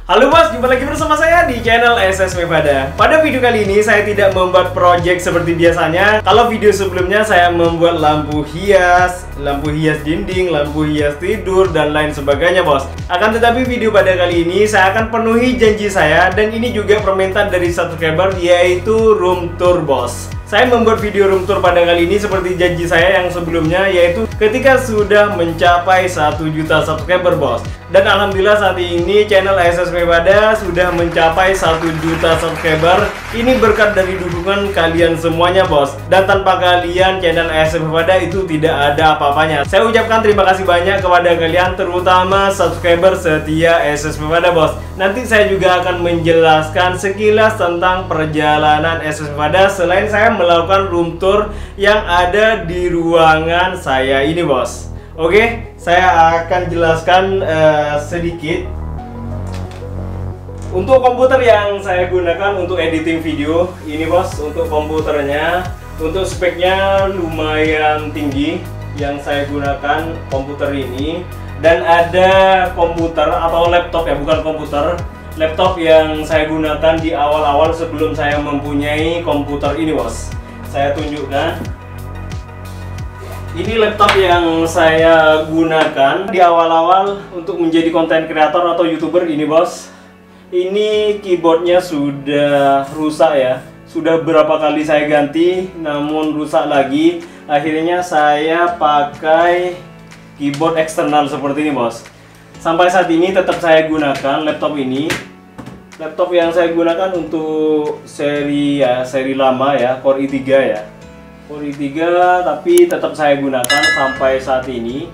Halo bos, jumpa lagi bersama saya di channel SSW Pada. Pada video kali ini saya tidak membuat project seperti biasanya. Kalau video sebelumnya saya membuat lampu hias dinding, lampu hias tidur, dan lain sebagainya bos. Akan tetapi video pada kali ini saya akan penuhi janji saya, dan ini juga permintaan dari subscriber, yaitu room tour bos. Saya membuat video room tour pada kali ini seperti janji saya yang sebelumnya, yaitu ketika sudah mencapai 1 juta subscriber bos. Dan alhamdulillah saat ini channel SSW Pada sudah mencapai 1 juta subscriber. Ini berkat dari dukungan kalian semuanya bos. Dan tanpa kalian channel SSW Pada itu tidak ada apa-apanya. Saya ucapkan terima kasih banyak kepada kalian, terutama subscriber setia SSW Pada bos. Nanti saya juga akan menjelaskan sekilas tentang perjalanan SSW Pada selain saya melakukan room tour yang ada di ruangan saya ini bos. Oke, saya akan jelaskan sedikit. Untuk komputer yang saya gunakan untuk editing video ini bos, untuk komputernya, untuk speknya lumayan tinggi yang saya gunakan komputer ini. Dan ada komputer atau laptop ya, bukan komputer, laptop yang saya gunakan di awal-awal sebelum saya mempunyai komputer ini bos. Saya tunjukkan. Ini laptop yang saya gunakan di awal-awal untuk menjadi konten kreator atau YouTuber ini bos. Ini keyboardnya sudah rusak ya. Sudah berapa kali saya ganti namun rusak lagi. Akhirnya saya pakai keyboard eksternal seperti ini bos. Sampai saat ini tetap saya gunakan laptop ini. Laptop yang saya gunakan untuk seri lama ya, Core i3 ya. Core i3 tapi tetap saya gunakan sampai saat ini.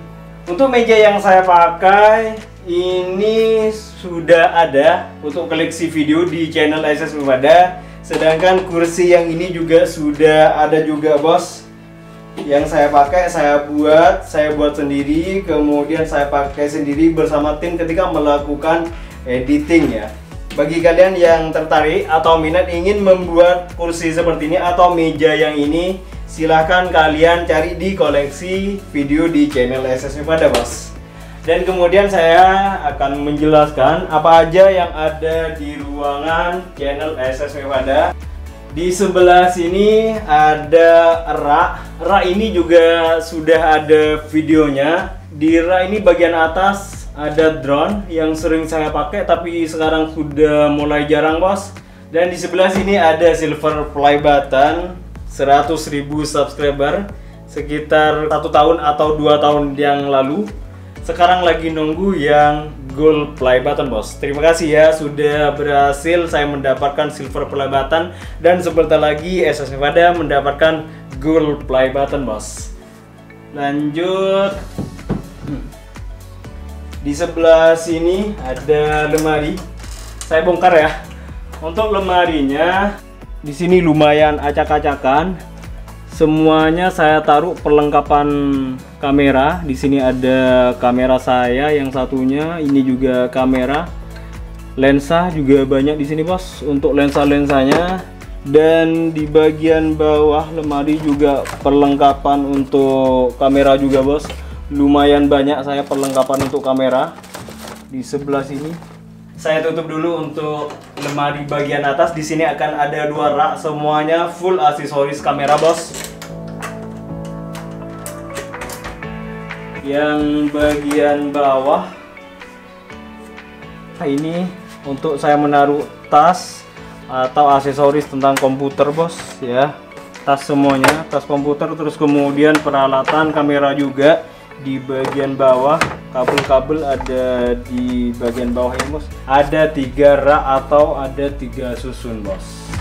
Untuk meja yang saya pakai ini sudah ada untuk koleksi video di channel SSW Pada. Sedangkan kursi yang ini juga sudah ada juga bos. Yang saya pakai saya buat sendiri, kemudian saya pakai sendiri bersama tim ketika melakukan editing ya. Bagi kalian yang tertarik atau minat ingin membuat kursi seperti ini atau meja yang ini, silahkan kalian cari di koleksi video di channel SSW Pada bos. Dan kemudian saya akan menjelaskan apa aja yang ada di ruangan channel SSW Pada. Di sebelah sini ada rak ini juga sudah ada videonya. Di rak ini bagian atas ada drone yang sering saya pakai tapi sekarang sudah mulai jarang bos. Dan di sebelah sini ada silver play button 100.000 subscriber sekitar 1 tahun atau 2 tahun yang lalu. Sekarang lagi nunggu yang gold play button bos. Terima kasih ya sudah berhasil saya mendapatkan silver play button, dan sebentar lagi SSW Pada mendapatkan gold play button bos. Lanjut. Di sebelah sini ada lemari. Saya bongkar ya. Untuk lemarinya di sini lumayan acak-acakan. Semuanya saya taruh perlengkapan kamera. Di sini ada kamera saya yang satunya, ini juga kamera. Lensa juga banyak di sini bos untuk lensa-lensanya. Dan di bagian bawah lemari juga perlengkapan untuk kamera juga bos. Lumayan banyak saya perlengkapan untuk kamera. Di sebelah sini saya tutup dulu untuk lemari bagian atas. Di sini akan ada 2 rak, semuanya full aksesoris kamera bos. Yang bagian bawah ini untuk saya menaruh tas atau aksesoris tentang komputer bos ya. Tas semuanya, tas komputer, terus kemudian peralatan kamera juga. Di bagian bawah kabel-kabel ada di bagian bawah ini bos. Ada 3 rak atau ada 3 susun bos.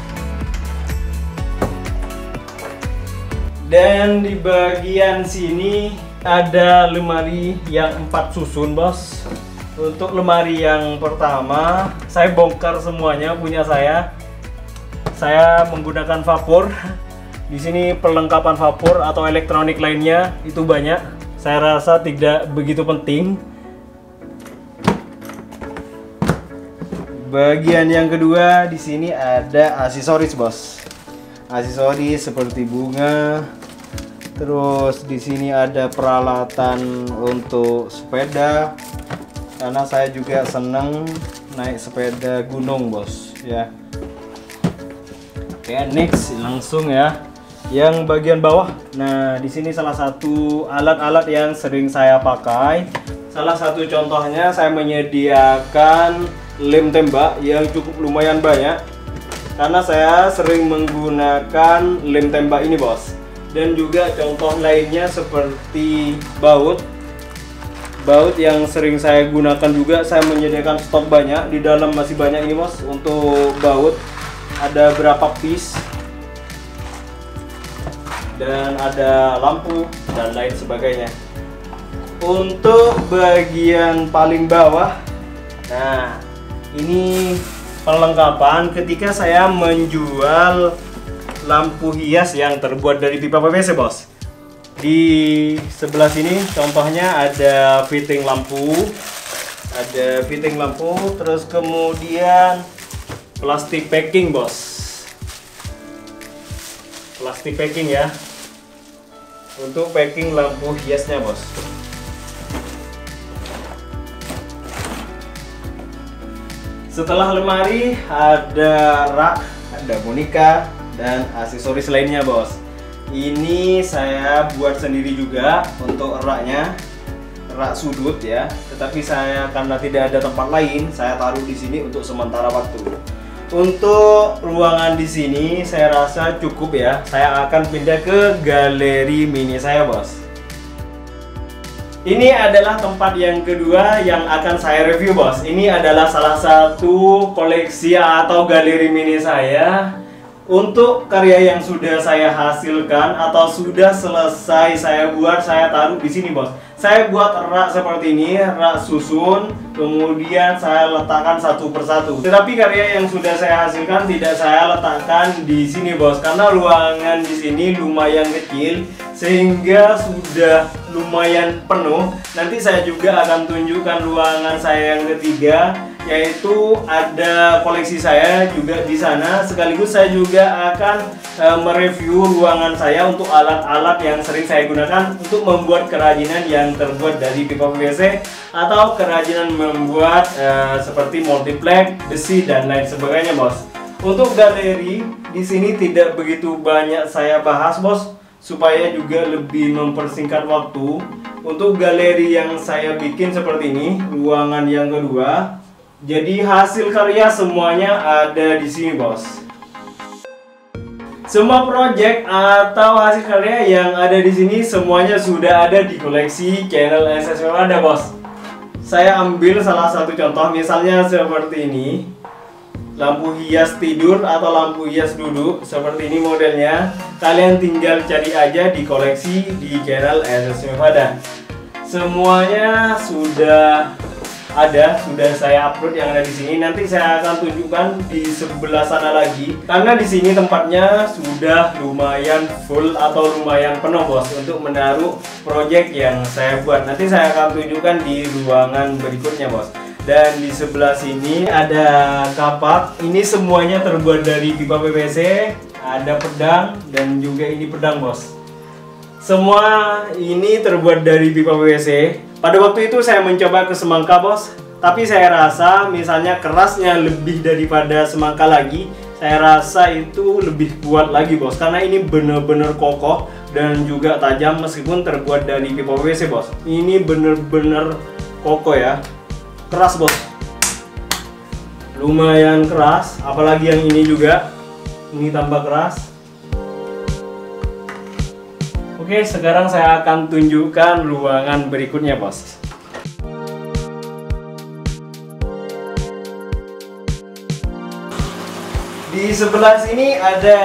Dan di bagian sini ada lemari yang 4 susun bos. Untuk lemari yang pertama saya bongkar semuanya punya saya. Saya menggunakan vapor. Di sini perlengkapan vapor atau elektronik lainnya itu banyak. Saya rasa tidak begitu penting. Bagian yang kedua di sini ada aksesoris bos. Aksesoris seperti bunga. Terus di sini ada peralatan untuk sepeda. Karena saya juga senang naik sepeda gunung bos ya. Oke, next langsung ya yang bagian bawah. Nah, di sini salah satu alat-alat yang sering saya pakai. Salah satu contohnya saya menyediakan lem tembak yang cukup lumayan banyak karena saya sering menggunakan lem tembak ini bos. Dan juga contoh lainnya seperti baut yang sering saya gunakan juga. Saya menyediakan stok banyak, di dalam masih banyak ini bos. Untuk baut ada berapa piece, dan ada lampu dan lain sebagainya. Untuk bagian paling bawah, nah ini perlengkapan ketika saya menjual lampu hias yang terbuat dari pipa PVC bos. Di sebelah sini contohnya ada fitting lampu, terus kemudian plastik packing bos, plastik packing ya, untuk packing lampu hiasnya bos. Setelah lemari ada rak, ada boneka, dan aksesoris lainnya bos. Ini saya buat sendiri juga untuk raknya, rak sudut ya. Tetapi saya karena tidak ada tempat lain, saya taruh di sini untuk sementara waktu. Untuk ruangan di sini saya rasa cukup ya. Saya akan pindah ke galeri mini saya bos. Ini adalah tempat yang kedua yang akan saya review bos. Ini adalah salah satu koleksi atau galeri mini saya. Untuk karya yang sudah saya hasilkan atau sudah selesai saya buat, saya taruh di sini bos. Saya buat rak seperti ini, rak susun, kemudian saya letakkan satu persatu. Tetapi karya yang sudah saya hasilkan tidak saya letakkan di sini bos, karena ruangan di sini lumayan kecil sehingga sudah lumayan penuh. Nanti saya juga akan tunjukkan ruangan saya yang ketiga, yaitu ada koleksi saya juga di sana. Sekaligus saya juga akan mereview ruangan saya untuk alat-alat yang sering saya gunakan untuk membuat kerajinan yang terbuat dari pipa PVC atau kerajinan membuat seperti multiplex, besi dan lain sebagainya bos. Untuk galeri di sini tidak begitu banyak saya bahas bos, supaya juga lebih mempersingkat waktu. Untuk galeri yang saya bikin seperti ini, ruangan yang kedua. Jadi hasil karya semuanya ada di sini bos. Semua project atau hasil karya yang ada di sini semuanya sudah ada di koleksi channel SSW ada bos. Saya ambil salah satu contoh, misalnya seperti ini, lampu hias tidur atau lampu hias duduk seperti ini modelnya. Kalian tinggal cari aja di koleksi di channel SSW Fada. Semuanya sudah ada, sudah saya upload yang ada di sini. Nanti saya akan tunjukkan di sebelah sana lagi, karena di sini tempatnya sudah lumayan full atau lumayan penuh bos untuk menaruh project yang saya buat. Nanti saya akan tunjukkan di ruangan berikutnya bos. Dan di sebelah sini ada kapak. Ini semuanya terbuat dari pipa PVC. Ada pedang dan juga ini pedang bos. Semua ini terbuat dari pipa PVC. Pada waktu itu saya mencoba ke semangka bos, tapi saya rasa misalnya kerasnya lebih daripada semangka lagi, saya rasa itu lebih kuat lagi bos, karena ini bener-bener kokoh dan juga tajam meskipun terbuat dari pipa PVC bos. Ini bener-bener kokoh ya, keras bos, lumayan keras. Apalagi yang ini juga, ini tambah keras. Oke, sekarang saya akan tunjukkan ruangan berikutnya bos. Di sebelah sini ada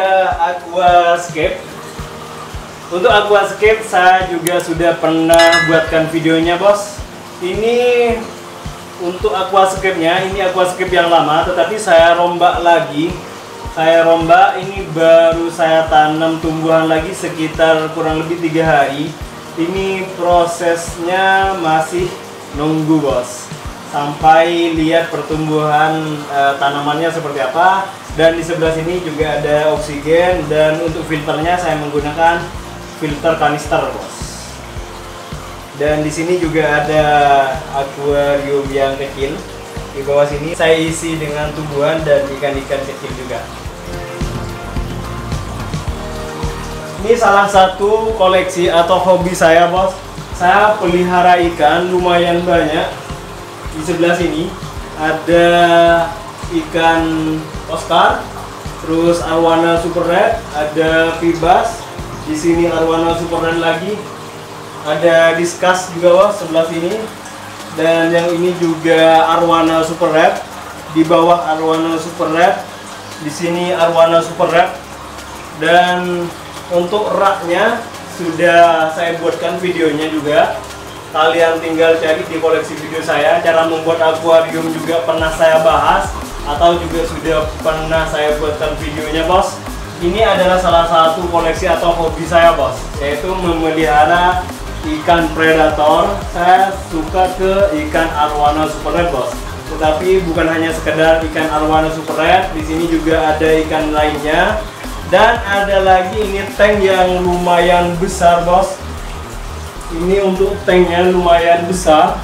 aquascape. Untuk aquascape saya juga sudah pernah buatkan videonya bos. Ini untuk aquascape-nya, ini aquascape yang lama tetapi saya rombak lagi. Ini baru saya tanam tumbuhan lagi sekitar kurang lebih 3 hari. Ini prosesnya masih nunggu bos, sampai lihat pertumbuhan tanamannya seperti apa. Dan di sebelah sini juga ada oksigen, dan untuk filternya saya menggunakan filter kanister bos. Dan di sini juga ada akuarium yang kecil. Di bawah sini saya isi dengan tumbuhan dan ikan-ikan kecil juga. Ini salah satu koleksi atau hobi saya, bos. Saya pelihara ikan lumayan banyak. Di sebelah sini ada ikan Oscar, terus arwana super red, ada pibas. Di sini arwana super red lagi. Ada diskus juga, bos, sebelah sini. Dan yang ini juga arwana super red. Di bawah arwana super red. Di sini arwana super red. Dan untuk raknya sudah saya buatkan videonya juga. Kalian tinggal cari di koleksi video saya. Cara membuat akuarium juga pernah saya bahas, atau juga sudah pernah saya buatkan videonya, bos. Ini adalah salah satu koleksi atau hobi saya, bos, yaitu memelihara ikan predator. Saya suka ke ikan arwana super red, bos. Tetapi bukan hanya sekedar ikan arwana super red, di sini juga ada ikan lainnya. Dan ada lagi ini tank yang lumayan besar, bos. Ini untuk tanknya lumayan besar.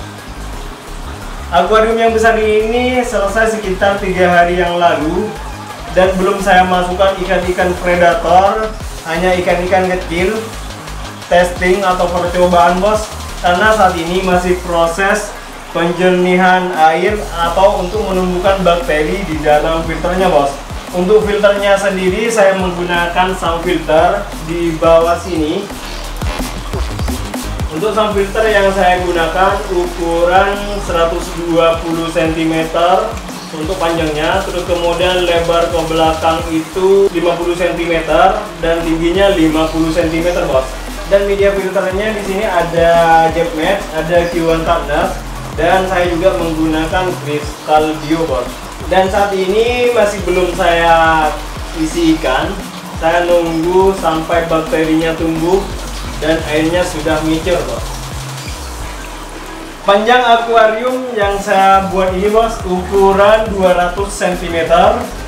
Akuarium yang besar ini selesai sekitar 3 hari yang lalu. Dan belum saya masukkan ikan-ikan predator, hanya ikan-ikan kecil. Testing atau percobaan, bos. Karena saat ini masih proses penjernihan air atau untuk menumbuhkan bakteri di dalam filternya, bos. Untuk filternya sendiri saya menggunakan sound filter di bawah sini. Untuk sound filter yang saya gunakan ukuran 120 cm untuk panjangnya, terus kemudian lebar ke belakang itu 50 cm dan tingginya 50 cm, bos. Dan media filternya di sini ada Jetmat, ada Q1 Partners, dan saya juga menggunakan Crystal Bio, bos. Dan saat ini masih belum saya isi ikan. Saya nunggu sampai bakterinya tumbuh dan airnya sudah micur, bos. Panjang akuarium yang saya buat ini, bos, ukuran 200 cm.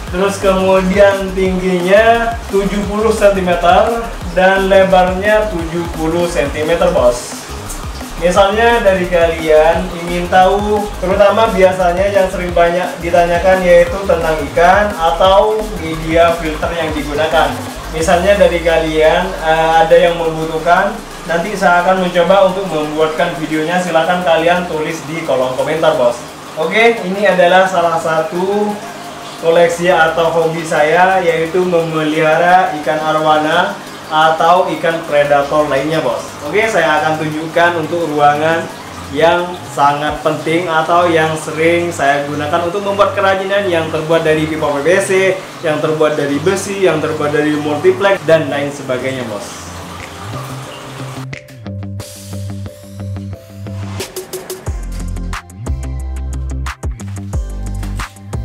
Terus kemudian tingginya 70 cm dan lebarnya 70 cm, bos. Misalnya dari kalian ingin tahu, terutama biasanya yang sering banyak ditanyakan yaitu tentang ikan atau media filter yang digunakan. Misalnya dari kalian ada yang membutuhkan, nanti saya akan mencoba untuk membuatkan videonya. Silahkan kalian tulis di kolom komentar, bos. Oke, ini adalah salah satu koleksi atau hobi saya, yaitu memelihara ikan arwana atau ikan predator lainnya, bos. Oke, saya akan tunjukkan untuk ruangan yang sangat penting atau yang sering saya gunakan untuk membuat kerajinan yang terbuat dari pipa PVC, yang terbuat dari besi, yang terbuat dari multiplex dan lain sebagainya, bos.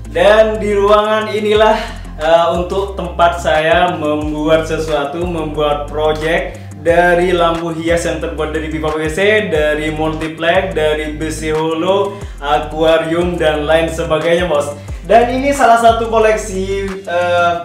Dan di ruangan inilah untuk tempat saya membuat sesuatu, membuat project dari lampu hias yang terbuat dari pipa PVC, dari multiplex, dari besi holo, akuarium dan lain sebagainya, bos. Dan ini salah satu koleksi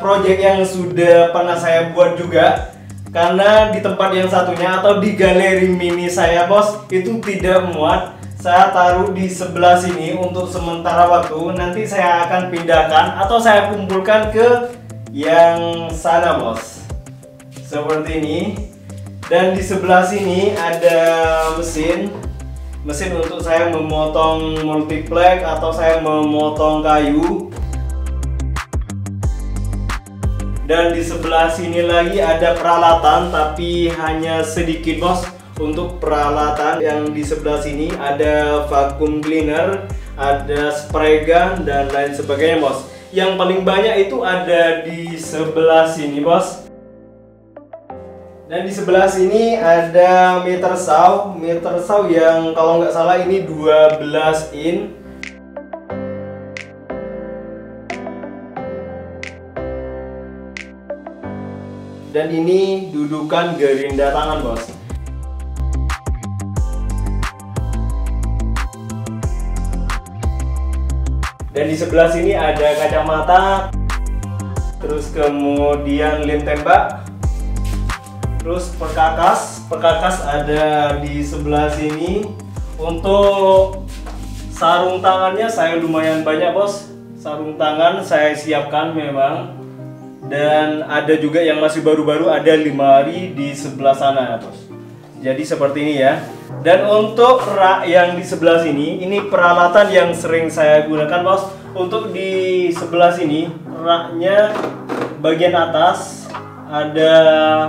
project yang sudah pernah saya buat juga. Karena di tempat yang satunya atau di galeri mini saya, bos, itu tidak muat. Saya taruh di sebelah sini untuk sementara waktu. Nanti saya akan pindahkan atau saya kumpulkan ke yang sana, bos. Seperti ini. Dan di sebelah sini ada mesin untuk saya memotong multiplex atau saya memotong kayu. Dan di sebelah sini lagi ada peralatan, tapi hanya sedikit, bos. Untuk peralatan yang di sebelah sini ada vacuum cleaner, ada spray gun dan lain sebagainya, bos. Yang paling banyak itu ada di sebelah sini, bos. Dan di sebelah sini ada meter saw yang kalau nggak salah ini 12 in. Dan ini dudukan gerinda tangan, bos. Dan di sebelah sini ada kacamata, terus kemudian lem tembak, terus perkakas ada di sebelah sini. Untuk Sarung tangannya saya lumayan banyak bos. Sarung tangan saya siapkan memang. Dan ada juga yang masih baru-baru, ada 5 hari di sebelah sana bos. Jadi seperti ini ya. Dan untuk rak yang di sebelah sini, ini peralatan yang sering saya gunakan bos. Untuk di sebelah sini, raknya bagian atas ada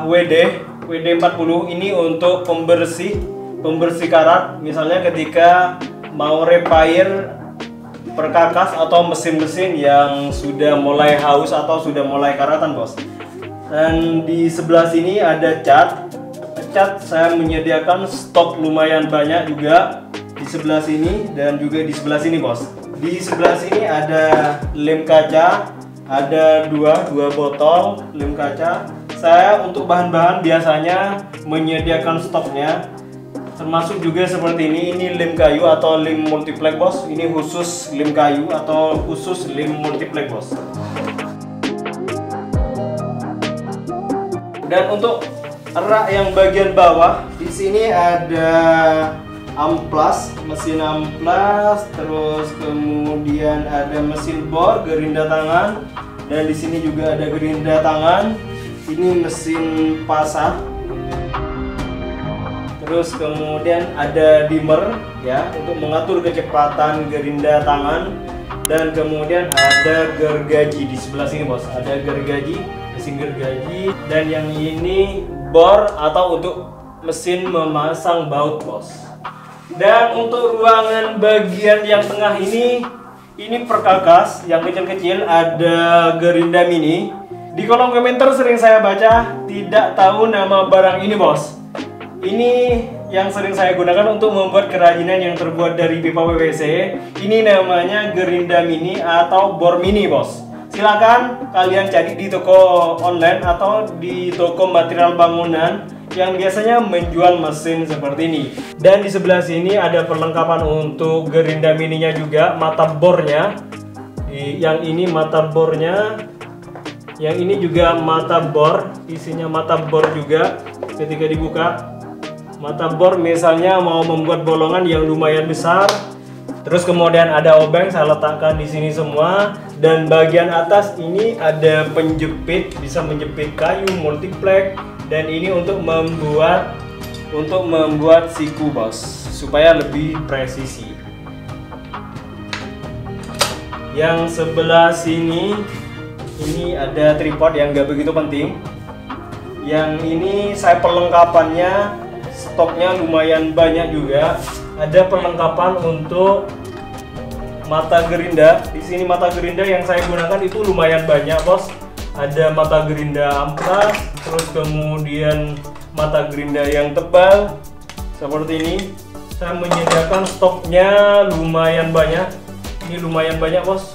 WD-40. Ini untuk pembersih karat. Misalnya ketika mau repair perkakas atau mesin-mesin yang sudah mulai haus atau sudah mulai karatan bos. Dan di sebelah sini ada cat. Saya menyediakan stok lumayan banyak juga di sebelah sini dan juga di sebelah sini bos. Di sebelah sini ada lem kaca, ada dua botol lem kaca. Saya untuk bahan-bahan biasanya menyediakan stoknya, termasuk juga seperti ini lem kayu atau lem multiplex bos. Ini khusus lem kayu atau khusus lem multiplex bos. Dan untuk rak yang bagian bawah, di sini ada amplas, mesin amplas, terus kemudian ada mesin bor, gerinda tangan, dan di sini juga ada gerinda tangan. Ini mesin pasah. Terus kemudian ada dimmer ya untuk mengatur kecepatan gerinda tangan, dan kemudian ada gergaji di sebelah sini bos. Ada gergaji, mesin gergaji, dan yang ini bor atau untuk mesin memasang baut bos. Dan untuk ruangan bagian yang tengah ini perkakas yang kecil-kecil, ada gerinda mini. Di kolom komentar sering saya baca tidak tahu nama barang ini bos. Ini yang sering saya gunakan untuk membuat kerajinan yang terbuat dari pipa PVC. Ini namanya gerinda mini atau bor mini bos. Silakan kalian cari di toko online atau di toko material bangunan yang biasanya menjual mesin seperti ini. Dan di sebelah sini ada perlengkapan untuk gerinda mininya juga, mata bornya. Yang ini mata bornya, yang ini juga mata bor, isinya mata bor juga. Ketika dibuka mata bor, misalnya mau membuat bolongan yang lumayan besar. Terus kemudian ada obeng, saya letakkan di sini semua. Dan bagian atas ini ada penjepit, bisa menjepit kayu multiplex. Dan ini untuk membuat siku bos, supaya lebih presisi. Yang sebelah sini ini ada tripod yang nggak begitu penting. Yang ini saya perlengkapannya, stoknya lumayan banyak juga. Ada perlengkapan untuk mata gerinda. Di sini mata gerinda yang saya gunakan itu lumayan banyak bos. Ada mata gerinda amplas, terus kemudian mata gerinda yang tebal seperti ini. Saya menyediakan stoknya lumayan banyak. Ini lumayan banyak bos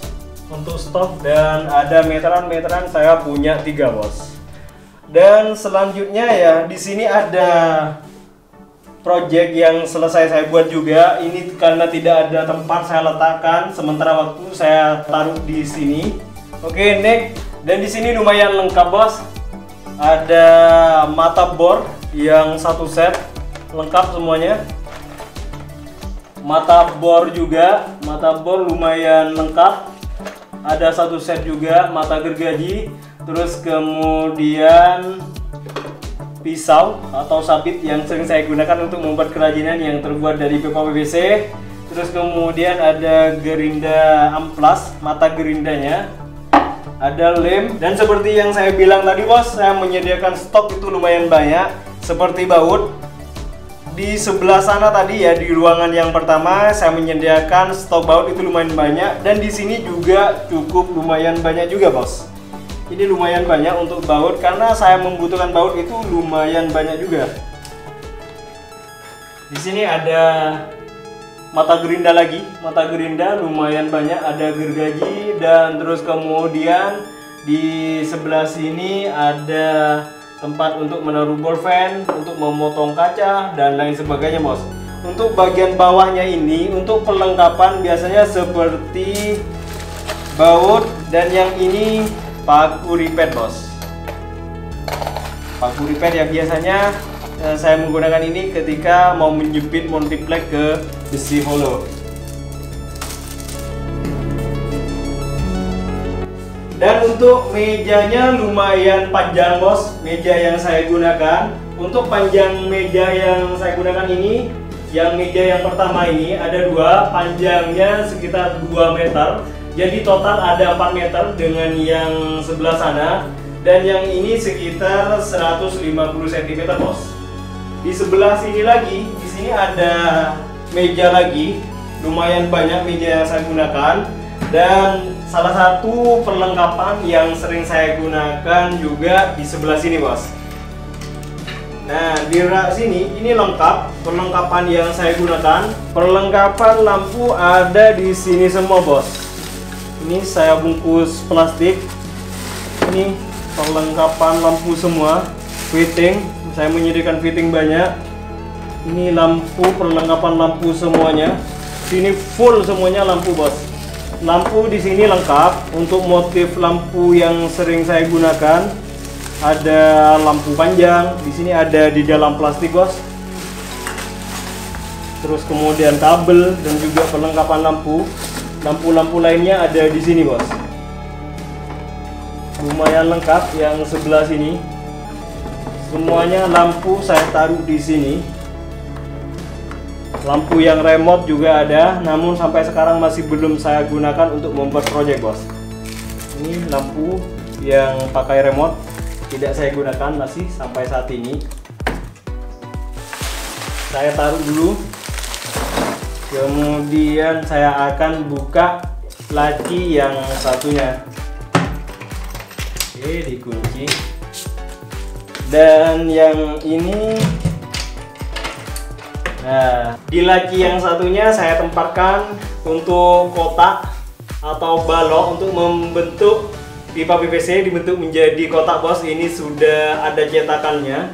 untuk stok. Dan ada meteran saya punya 3 bos. Dan selanjutnya ya, di sini ada project yang selesai saya buat juga. Ini karena tidak ada tempat saya letakkan, sementara waktu saya taruh di sini. Oke, next. Dan di sini lumayan lengkap bos. Ada mata bor yang 1 set, lengkap semuanya. Mata bor juga, mata bor lumayan lengkap. Ada 1 set juga mata gergaji. Terus kemudian pisau atau sabit yang sering saya gunakan untuk membuat kerajinan yang terbuat dari pipa PVC. Terus kemudian ada gerinda amplas, mata gerindanya. Ada lem, dan seperti yang saya bilang tadi bos, saya menyediakan stok itu lumayan banyak. Seperti baut di sebelah sana tadi ya, di ruangan yang pertama saya menyediakan stok baut itu lumayan banyak. Dan di sini juga cukup lumayan banyak juga bos. Ini lumayan banyak untuk baut karena saya membutuhkan baut itu lumayan banyak juga. Di sini ada mata gerinda lagi, mata gerinda lumayan banyak, ada gergaji. Dan terus kemudian di sebelah sini ada tempat untuk menaruh bolpen, untuk memotong kaca dan lain sebagainya bos. Untuk bagian bawahnya ini untuk perlengkapan biasanya seperti baut, dan yang ini paku ripet bos. Paku ripet yang biasanya saya menggunakan ini ketika mau menjepit multiplex ke besi hollow. Dan untuk mejanya lumayan panjang bos, meja yang saya gunakan. Untuk panjang meja yang saya gunakan ini, yang meja yang pertama ini ada dua, panjangnya sekitar 2 meter. Jadi total ada 4 meter dengan yang sebelah sana. Dan yang ini sekitar 150 cm bos. Di sebelah sini lagi, di sini ada meja lagi, lumayan banyak meja yang saya gunakan. Dan salah satu perlengkapan yang sering saya gunakan juga di sebelah sini bos. Nah di rak sini ini lengkap perlengkapan yang saya gunakan. Perlengkapan lampu ada di sini semua bos. Ini saya bungkus plastik. Ini perlengkapan lampu semua. Fitting, saya menyediakan fitting banyak. Ini lampu, perlengkapan lampu semuanya. Sini full semuanya lampu bos. Lampu di sini lengkap. Untuk motif lampu yang sering saya gunakan ada lampu panjang. Di sini ada di dalam plastik bos. Terus kemudian kabel dan juga perlengkapan lampu. Lampu-lampu lainnya ada di sini bos. Lumayan lengkap yang sebelah sini. Semuanya lampu saya taruh di sini. Lampu yang remote juga ada, namun sampai sekarang masih belum saya gunakan untuk membuat project bos. Ini lampu yang pakai remote tidak saya gunakan masih sampai saat ini. Saya taruh dulu. Kemudian saya akan buka laci yang satunya. Oke, dikunci. Dan yang ini, nah di laci yang satunya saya tempatkan untuk kotak atau balok untuk membentuk pipa PVC, dibentuk menjadi kotak bos. Ini sudah ada cetakannya.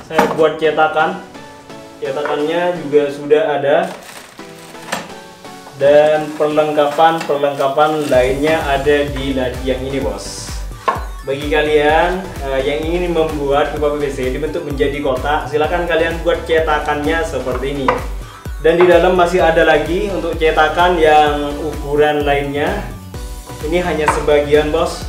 Saya buat cetakannya juga sudah ada. Dan perlengkapan lainnya ada di laci yang ini bos. Bagi kalian yang ingin membuat pipa PVC dibentuk menjadi kotak, silakan kalian buat cetakannya seperti ini. Dan di dalam masih ada lagi untuk cetakan yang ukuran lainnya. Ini hanya sebagian bos.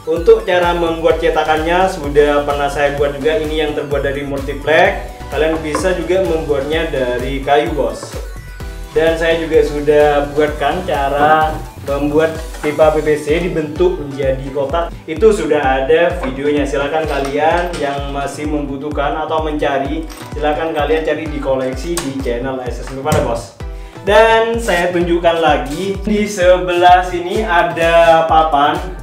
Untuk cara membuat cetakannya sudah pernah saya buat juga. Ini yang terbuat dari multiplex. Kalian bisa juga membuatnya dari kayu bos. Dan saya juga sudah buatkan cara membuat pipa PVC dibentuk menjadi kotak. Itu sudah ada videonya. Silakan kalian yang masih membutuhkan atau mencari, silakan kalian cari di koleksi di channel SS Lupada bos. Dan saya tunjukkan lagi di sebelah sini ada papan.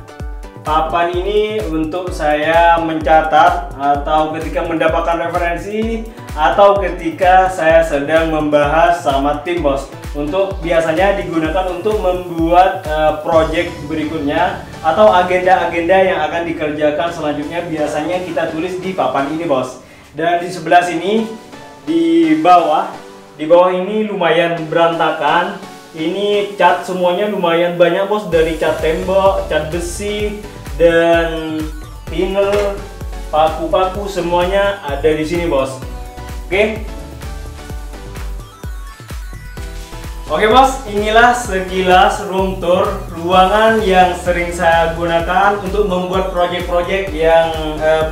Papan ini untuk saya mencatat atau ketika mendapatkan referensi atau ketika saya sedang membahas sama tim bos. Untuk biasanya digunakan untuk membuat project berikutnya atau agenda-agenda yang akan dikerjakan selanjutnya, biasanya kita tulis di papan ini bos. Dan di sebelah sini di bawah ini lumayan berantakan. Ini cat semuanya lumayan banyak bos, dari cat tembok, cat besi, dan thinner, paku-paku semuanya ada di sini bos. Oke bos, inilah sekilas room tour ruangan yang sering saya gunakan untuk membuat project-project yang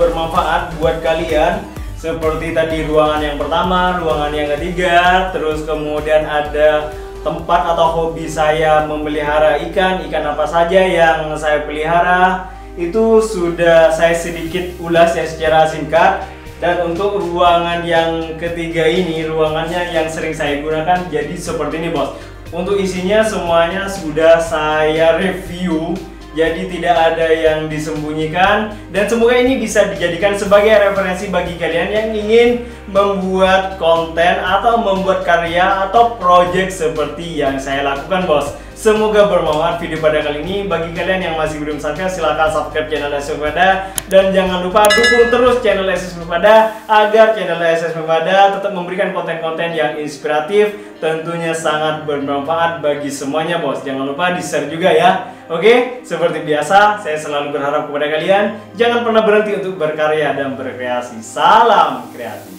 bermanfaat buat kalian. Seperti tadi ruangan yang pertama, ruangan yang ketiga, terus kemudian ada tempat atau hobi saya memelihara ikan apa saja yang saya pelihara. Itu sudah saya sedikit ulas ya secara singkat. Dan untuk ruangan yang ketiga ini, ruangannya yang sering saya gunakan jadi seperti ini bos. Untuk isinya semuanya sudah saya review, jadi tidak ada yang disembunyikan. Dan semoga ini bisa dijadikan sebagai referensi bagi kalian yang ingin membuat konten atau membuat karya atau project seperti yang saya lakukan bos. Semoga bermanfaat video pada kali ini. Bagi kalian yang masih belum subscribe, silahkan subscribe channel SS Lupada. Dan jangan lupa dukung terus channel SS Lupada agar channel SS Lupada tetap memberikan konten-konten yang inspiratif, tentunya sangat bermanfaat bagi semuanya bos. Jangan lupa di share juga ya. Oke, seperti biasa saya selalu berharap kepada kalian jangan pernah berhenti untuk berkarya dan berkreasi. Salam kreatif.